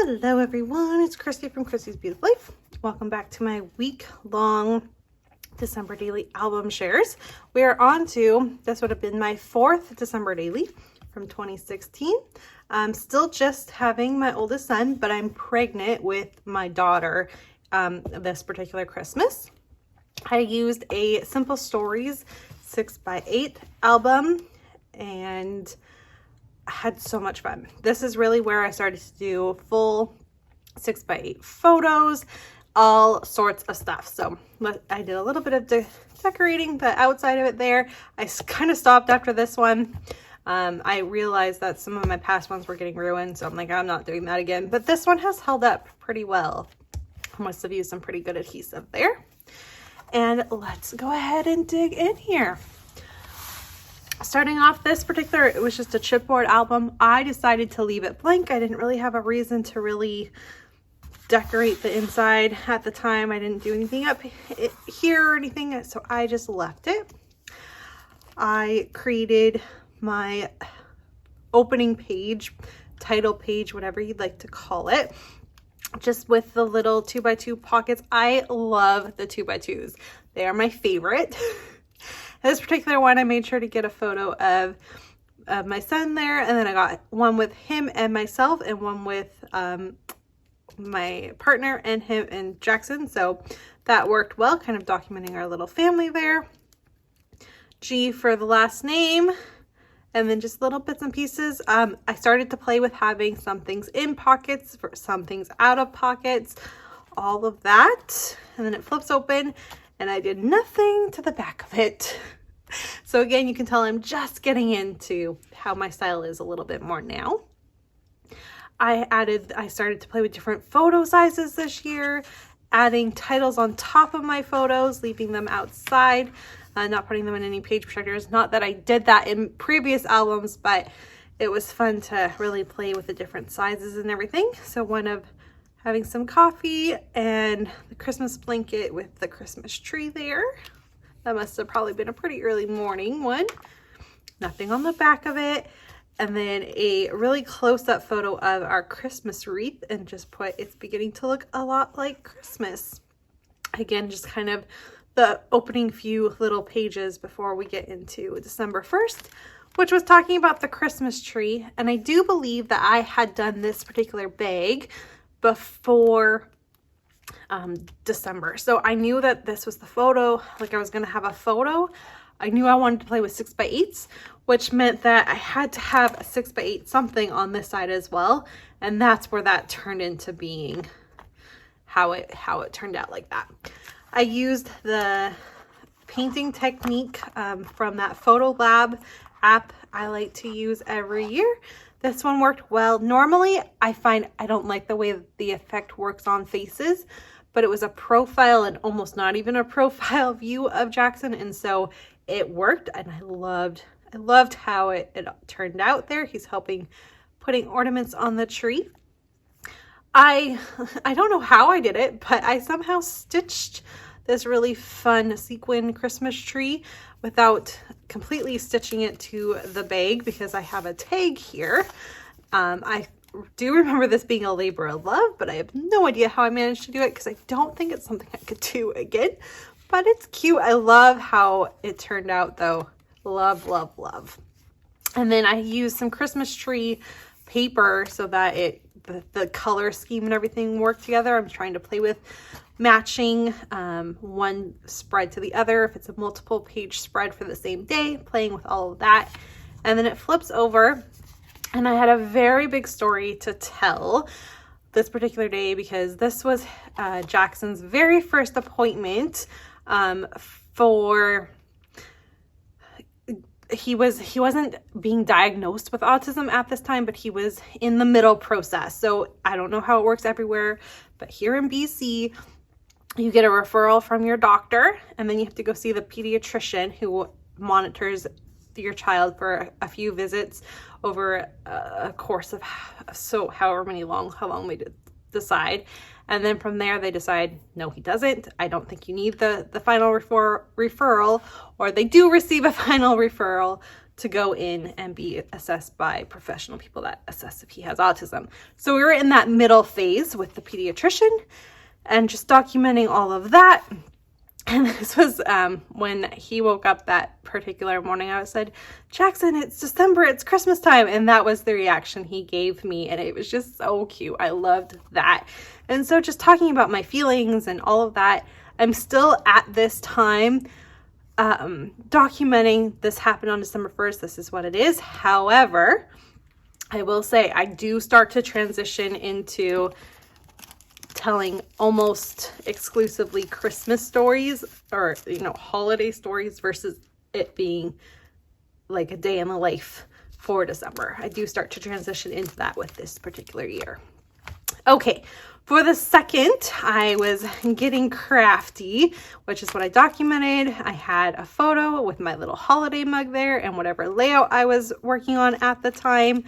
Hello everyone, it's Christy from Christy's Beautiful Life. Welcome back to my week-long December daily album shares. We are on to, this would have been my 4th December daily from 2016. I'm still just having my oldest son, but I'm pregnant with my daughter this particular Christmas. I used a Simple Stories 6x8 album and I had so much fun. This is really where I started to do full 6x8 photos, all sorts of stuff. So I did a little bit of decorating the outside of it there. I kind of stopped after this one. I realized that some of my past ones were getting ruined, so I'm like, I'm not doing that again. But this one has held up pretty well. I must have used some pretty good adhesive there. And let's go ahead and dig in here. Starting off this particular, it was just a chipboard album. I decided to leave it blank. I didn't really have a reason to really decorate the inside at the time. I didn't do anything up here or anything, so I just left it. I created my opening page, title page, whatever you'd like to call it, just with the little 2x2 pockets. I love the 2x2s. They are my favorite. This particular one, I made sure to get a photo of my son there, and then I got one with him and myself and one with my partner and him and Jackson, so that worked well, kind of documenting our little family there. G for the last name, and then just little bits and pieces. I started to play with having some things in pockets, some things out of pockets, all of that, and then it flips open. And I did nothing to the back of it. So again, you can tell I'm just getting into how my style is a little bit more now. I started to play with different photo sizes this year, adding titles on top of my photos, leaving them outside, not putting them in any page protectors. Not that I did that in previous albums, but it was fun to really play with the different sizes and everything. So one of having some coffee and the Christmas blanket with the Christmas tree there. That must have probably been a pretty early morning one. Nothing on the back of it. And then a really close-up photo of our Christmas wreath, and just put, it's beginning to look a lot like Christmas. Again, just kind of the opening few little pages before we get into December 1st, which was talking about the Christmas tree. And I do believe that I had done this particular bag before December. So I knew that this was the photo, like I was going to have a photo. I knew I wanted to play with 6x8s, which meant that I had to have a 6x8 something on this side as well. And that's where that turned into being how it turned out like that. I used the painting technique from that Photo Lab app I like to use every year. This one worked well. Normally, I find I don't like the way the effect works on faces, but it was a profile and almost not even a profile view of Jackson, and so it worked, and I loved how it turned out there. He's helping putting ornaments on the tree. I don't know how I did it, but I somehow stitched this really fun sequin Christmas tree without completely stitching it to the bag, because I have a tag here. I do remember this being a labor of love, but I have no idea how I managed to do it, because I don't think it's something I could do again, but it's cute. I love how it turned out though. Love, love, love. And then I used some Christmas tree paper so that the color scheme and everything worked together. I'm trying to play with matching one spread to the other, if it's a multiple page spread for the same day, playing with all of that. And then it flips over, and I had a very big story to tell this particular day, because this was Jackson's very first appointment he wasn't being diagnosed with autism at this time, but he was in the middle process. So I don't know how it works everywhere, but here in BC, you get a referral from your doctor, and then you have to go see the pediatrician who monitors your child for a few visits over a course of however how long they decide. And then from there, they decide, no, he doesn't. I don't think you need the final referral, or they do receive a final referral to go in and be assessed by professional people that assess if he has autism. So we were in that middle phase with the pediatrician and just documenting all of that. And this was when he woke up that particular morning. I said, Jackson, it's December, it's Christmas time. And that was the reaction he gave me. And it was just so cute. I loved that. And so just talking about my feelings and all of that, I'm still at this time documenting this happened on December 1st. This is what it is. However, I will say I do start to transition into telling almost exclusively Christmas stories or, holiday stories versus it being like a day in the life for December. I do start to transition into that with this particular year. Okay, for the second, I was getting crafty, which is what I documented. I had a photo with my little holiday mug there and whatever layout I was working on at the time.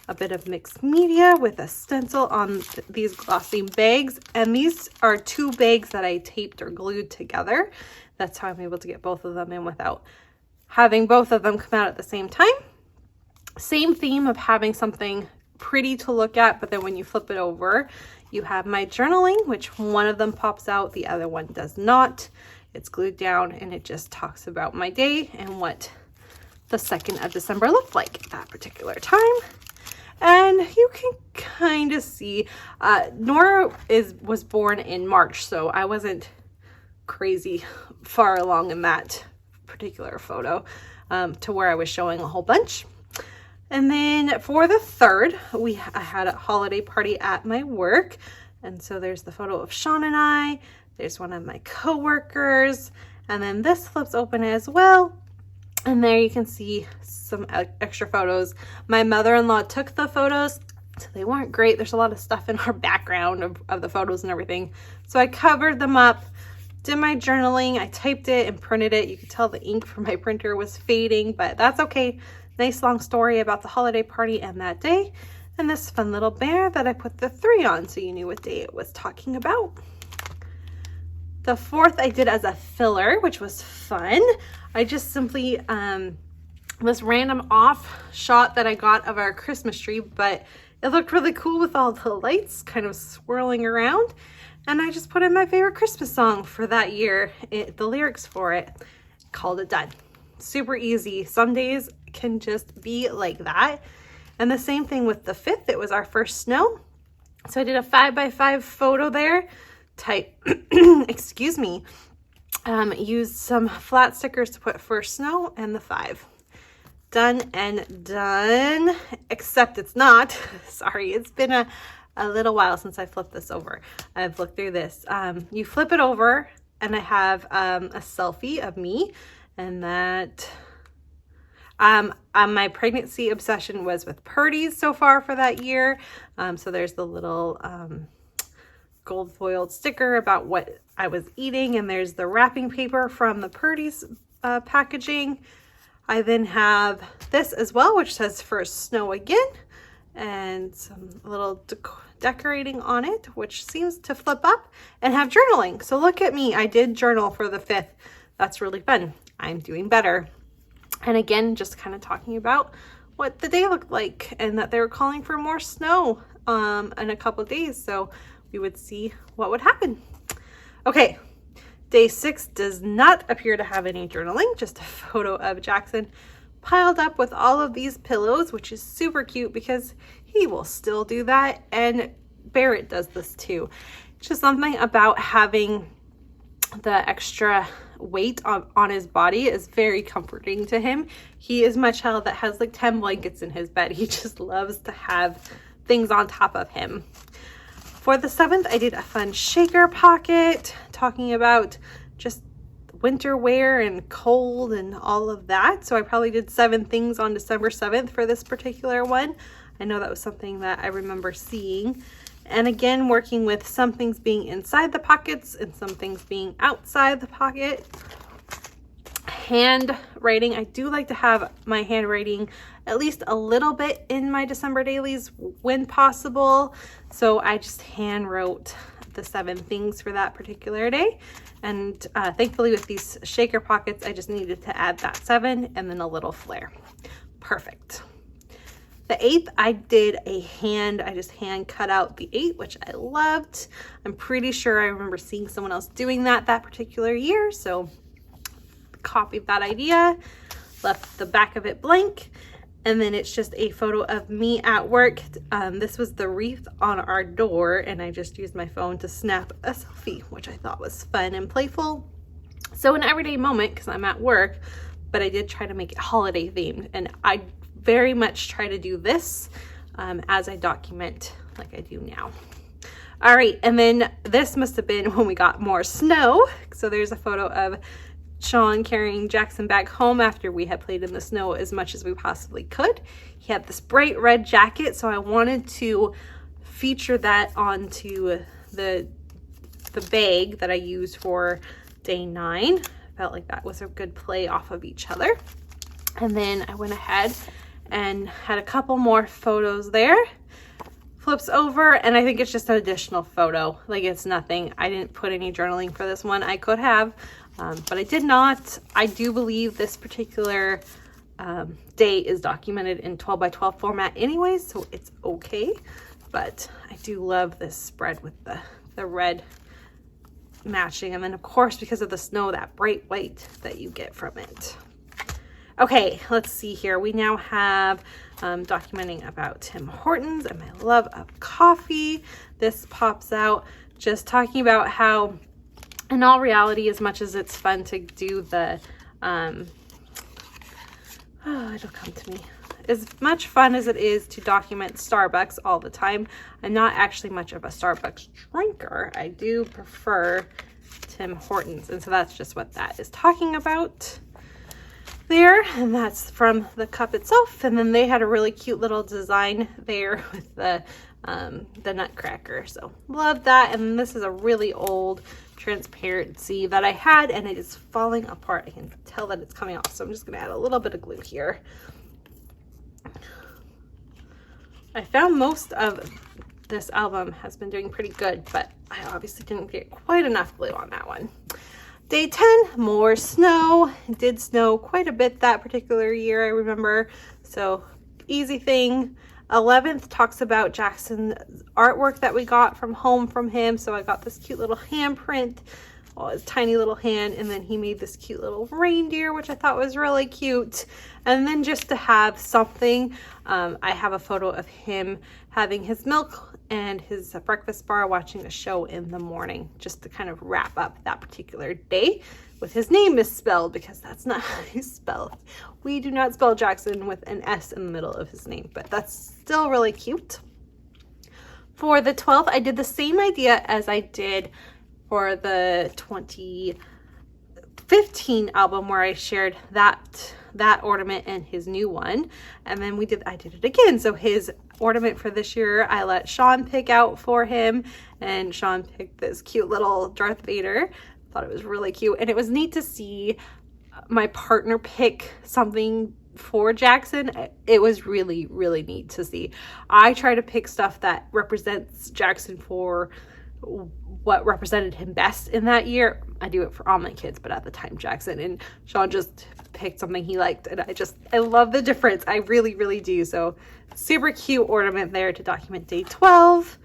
A bit of mixed media with a stencil on these glossy bags. And these are 2 bags that I taped or glued together. That's how I'm able to get both of them in without having both of them come out at the same time. Same theme of having something pretty to look at, but then when you flip it over, you have my journaling, which one of them pops out, the other one does not. It's glued down and it just talks about my day and what the 2nd of December looked like at that particular time. And you can kind of see Nora was born in March, so I wasn't crazy far along in that particular photo to where I was showing a whole bunch. And then for the 3rd, I had a holiday party at my work. And so there's the photo of Sean and I. There's one of my coworkers. And then this flips open as well. And there you can see some extra photos. My mother-in-law took the photos, so they weren't great. There's a lot of stuff in our background of the photos and everything. So I covered them up, did my journaling. I typed it and printed it. You could tell the ink from my printer was fading, but that's okay. Nice long story about the holiday party and that day. And this fun little bear that I put the 3 on so you knew what day it was talking about. The 4th I did as a filler, which was fun. I just simply, this random off shot that I got of our Christmas tree, but it looked really cool with all the lights kind of swirling around. And I just put in my favorite Christmas song for that year, the lyrics for it, called it done. Super easy. Some days can just be like that. And the same thing with the 5th. It was our first snow. So I did a 5x5 photo there. Excuse me. Used some flat stickers to put first snow and the 5. Done and done. Except it's not. Sorry, it's been a little while since I flipped this over. I've looked through this. You flip it over and I have a selfie of me. And that my pregnancy obsession was with Purdy's so far for that year. So there's the little gold foiled sticker about what I was eating. And there's the wrapping paper from the Purdy's packaging. I then have this as well, which says first snow again. And some little decorating on it, which seems to flip up and have journaling. So look at me. I did journal for the 5th. That's really fun. I'm doing better. And again, just kind of talking about what the day looked like and that they were calling for more snow in a couple of days. So we would see what would happen. Okay, day 6 does not appear to have any journaling, just a photo of Jackson piled up with all of these pillows, which is super cute because he will still do that. And Barrett does this too. It's just something about having the extra weight on his body is very comforting to him. He is my child that has like 10 blankets in his bed. He just loves to have things on top of him. For the 7th, I did a fun shaker pocket talking about just winter wear and cold and all of that. So I probably did 7 things on December 7th for this particular one. I know that was something that I remember seeing. And again, working with some things being inside the pockets and some things being outside the pocket. Handwriting. I do like to have my handwriting at least a little bit in my December dailies when possible. So I just hand wrote the 7 things for that particular day. And thankfully with these shaker pockets, I just needed to add that 7 and then a little flare. perfect. The 8th, I just hand cut out the 8, which I loved. I'm pretty sure I remember seeing someone else doing that particular year, so copied that idea, left the back of it blank, and then it's just a photo of me at work. This was the wreath on our door, and I just used my phone to snap a selfie, which I thought was fun and playful. So an everyday moment, because I'm at work, but I did try to make it holiday themed, and I very much try to do this as I document like I do now. All right, and then this must have been when we got more snow. So there's a photo of Sean carrying Jackson back home after we had played in the snow as much as we possibly could. He had this bright red jacket, so I wanted to feature that onto the bag that I used for day 9. Felt like that was a good play off of each other. And then I went ahead and had a couple more photos there. Flips over, and I think it's just an additional photo. Like, it's nothing. I didn't put any journaling for this one. I could have, but I did not. I do believe this particular day is documented in 12 by 12 format anyways, so it's okay. But I do love this spread with the red matching, and then of course, because of the snow, that bright white that you get from it. Okay, let's see here. We now have documenting about Tim Hortons and my love of coffee. This pops out just talking about how, in all reality, as much as it's fun to do the, it'll come to me. As much fun as it is to document Starbucks all the time, I'm not actually much of a Starbucks drinker. I do prefer Tim Hortons, and so that's just what that is talking about there. And that's from the cup itself, and then they had a really cute little design there with the nutcracker, so love that. And this is a really old transparency that I had, and it is falling apart. I can tell that it's coming off, so I'm just gonna add a little bit of glue here. I found most of this album has been doing pretty good, but I obviously didn't get quite enough glue on that one. Day 10, more snow. It did snow quite a bit that particular year, I remember, so easy thing. 11th talks about Jackson's artwork that we got from home from him, so I got this cute little handprint, his tiny little hand, and then he made this cute little reindeer, which I thought was really cute. And then just to have something, I have a photo of him having his milk and his breakfast bar, watching a show in the morning, just to kind of wrap up that particular day with his name misspelled, because that's not how you spell it. We do not spell Jackson with an S in the middle of his name, but that's still really cute. For the 12th, I did the same idea as I did for the 2015 album, where I shared that ornament and his new one, and then I did it again. So his ornament for this year, I let Sean pick out for him, and Sean picked this cute little Darth Vader. Thought it was really cute, and it was neat to see my partner pick something for Jackson. It was really, really neat to see. I try to pick stuff that represents Jackson for what represented him best in that year. I do it for all my kids, but at the time Jackson, and Sean just picked something he liked, and I love the difference. I really, really do. So super cute ornament there to document day 12.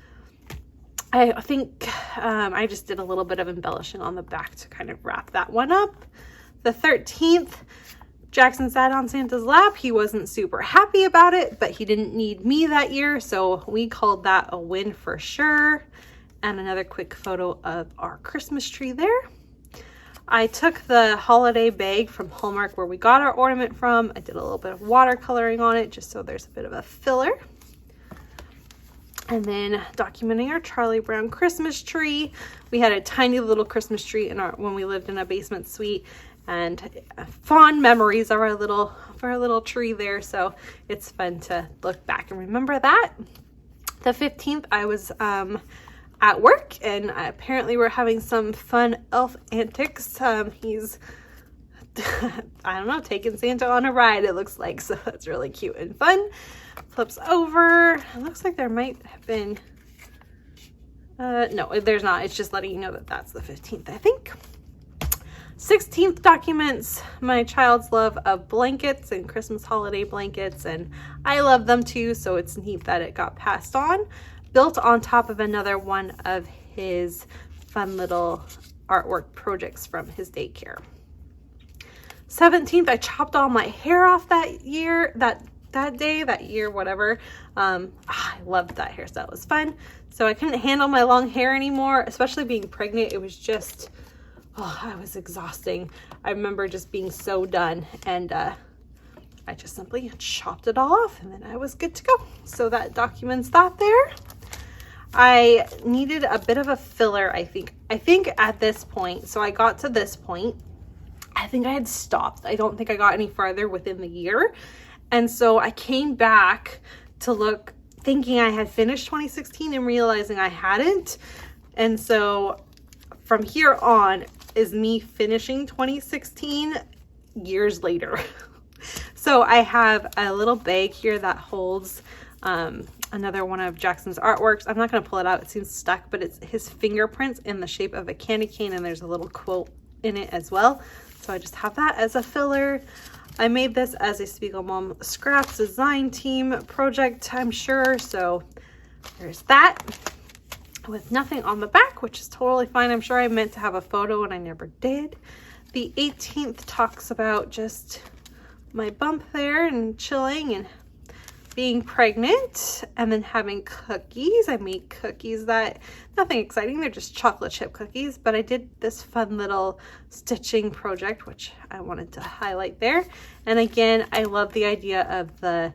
I think I just did a little bit of embellishing on the back to kind of wrap that one up. The 13th, Jackson sat on Santa's lap. He wasn't super happy about it, but he didn't need me that year, so we called that a win for sure. And another quick photo of our Christmas tree there. I took the holiday bag from Hallmark where we got our ornament from. I did a little bit of watercoloring on it just so there's a bit of a filler. And then documenting our Charlie Brown Christmas tree. We had a tiny little Christmas tree when we lived in a basement suite, and fond memories of our little tree there. So it's fun to look back and remember that. The 15th, I was at work, and apparently we're having some fun elf antics. He's I don't know, taking Santa on a ride, it looks like, so that's really cute and fun. Flips over. It looks like there might have been no, there's not. It's just letting you know that that's the 15th, I think. 16th documents my child's love of blankets and Christmas holiday blankets, and I love them too, so it's neat that it got passed on, built on top of another one of his fun little artwork projects from his daycare. 17th, I chopped all my hair off that year, that year, whatever. I loved that hairstyle. It was fun. So I couldn't handle my long hair anymore, especially being pregnant. It was just, I was exhausting. I remember just being so done, and I just simply chopped it all off, and then I was good to go. So that documents that there. I needed a bit of a filler, I think at this point. So I got to this point. I think I had stopped. I don't think I got any farther within the year. And so I came back to look, thinking I had finished 2016 and realizing I hadn't. And so from here on is me finishing 2016 years later. So I have a little bag here that holds another one of Jackson's artworks. I'm not going to pull it out. It seems stuck, but it's his fingerprints in the shape of a candy cane, and there's a little quote in it as well. So I just have that as a filler. I made this as a Spiegel Mom Scraps design team project, I'm sure. So there's that, with nothing on the back, which is totally fine. I'm sure I meant to have a photo and I never did. The 18th talks about just my bump there and chilling and being pregnant, and then having cookies. I made cookies that, nothing exciting, they're just chocolate chip cookies, but I did this fun little stitching project, which I wanted to highlight there. And again, I love the idea of the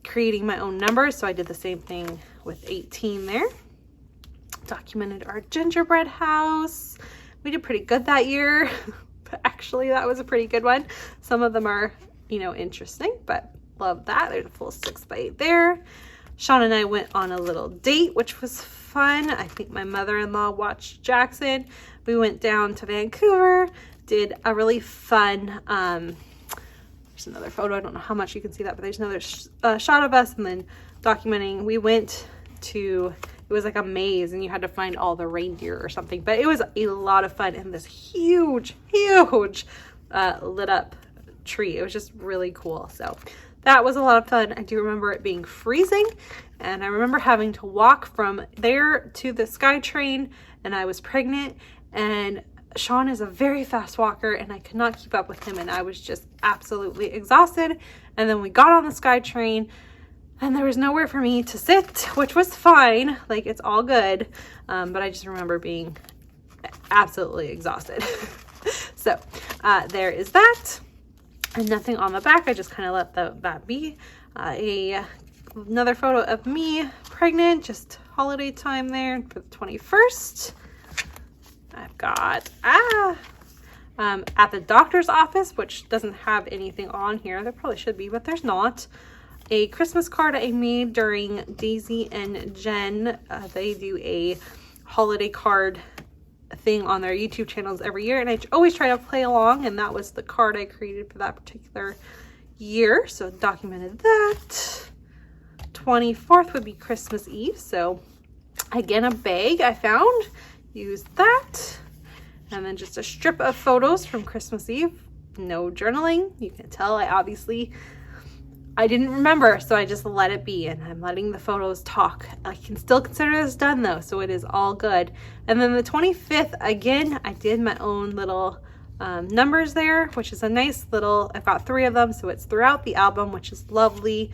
creating my own numbers, so I did the same thing with 18 there. Documented our gingerbread house. We did pretty good that year. But actually, that was a pretty good one. Some of them are, interesting, but love that. There's a full 6x8 there. Sean and I went on a little date, which was fun. I think my mother-in-law watched Jackson. We went down to Vancouver, did a really fun, there's another photo. I don't know how much you can see that, but there's another shot of us, and then documenting. We went to, it was like a maze, and you had to find all the reindeer or something, but it was a lot of fun in this huge lit up tree. It was just really cool. So that was a lot of fun. I do remember it being freezing, and I remember having to walk from there to the SkyTrain, and I was pregnant, and Sean is a very fast walker, and I could not keep up with him, and I was just absolutely exhausted. And then we got on the SkyTrain, and there was nowhere for me to sit, which was fine. Like, it's all good. But I just remember being absolutely exhausted. So there is that. And nothing on the back. I just kind of let that be. Another photo of me pregnant, just holiday time there for the 21st. I've got at the doctor's office, which doesn't have anything on here. There probably should be, but there's not. A Christmas card I made during Daisy and Jen. They do a holiday card thing on their YouTube channels every year, and I always try to play along, and that was the card I created for that particular year. So documented that. 24th would be Christmas Eve. So again, a bag I found. Used that. And then just a strip of photos from Christmas Eve. No journaling. You can tell I didn't remember, so I just let it be, and I'm letting the photos talk. I can still consider this done though, so it is all good. And then the 25th, again, I did my own little numbers there, which is a nice little, I've got 3 of them, so it's throughout the album, which is lovely.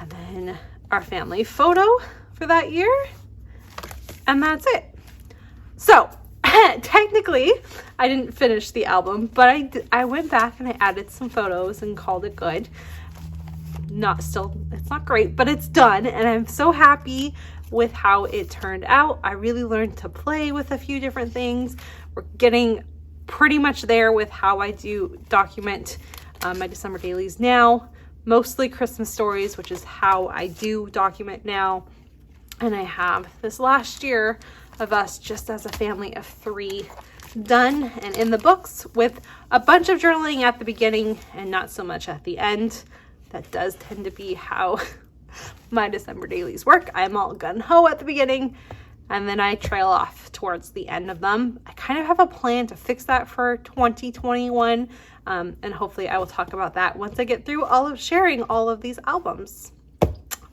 And then our family photo for that year, and that's it. So technically I didn't finish the album, but I went back and I added some photos and called it good. It's not great, but it's done, and I'm so happy with how it turned out. I really learned to play with a few different things. We're getting pretty much there with how I do document my December dailies now. Mostly Christmas stories, which is how I do document now. And I have this last year of us just as a family of 3 done and in the books, with a bunch of journaling at the beginning and not so much at the end. That does tend to be how my December dailies work. I'm all gung-ho at the beginning, and then I trail off towards the end of them. I kind of have a plan to fix that for 2021, and hopefully I will talk about that once I get through sharing all of these albums.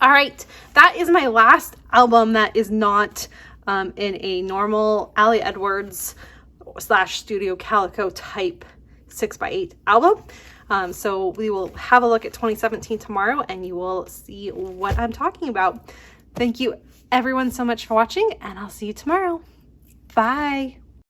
All right, that is my last album that is not in a normal Ali Edwards / Studio Calico type 6x8 album. So we will have a look at 2017 tomorrow, and you will see what I'm talking about. Thank you everyone so much for watching, and I'll see you tomorrow. Bye.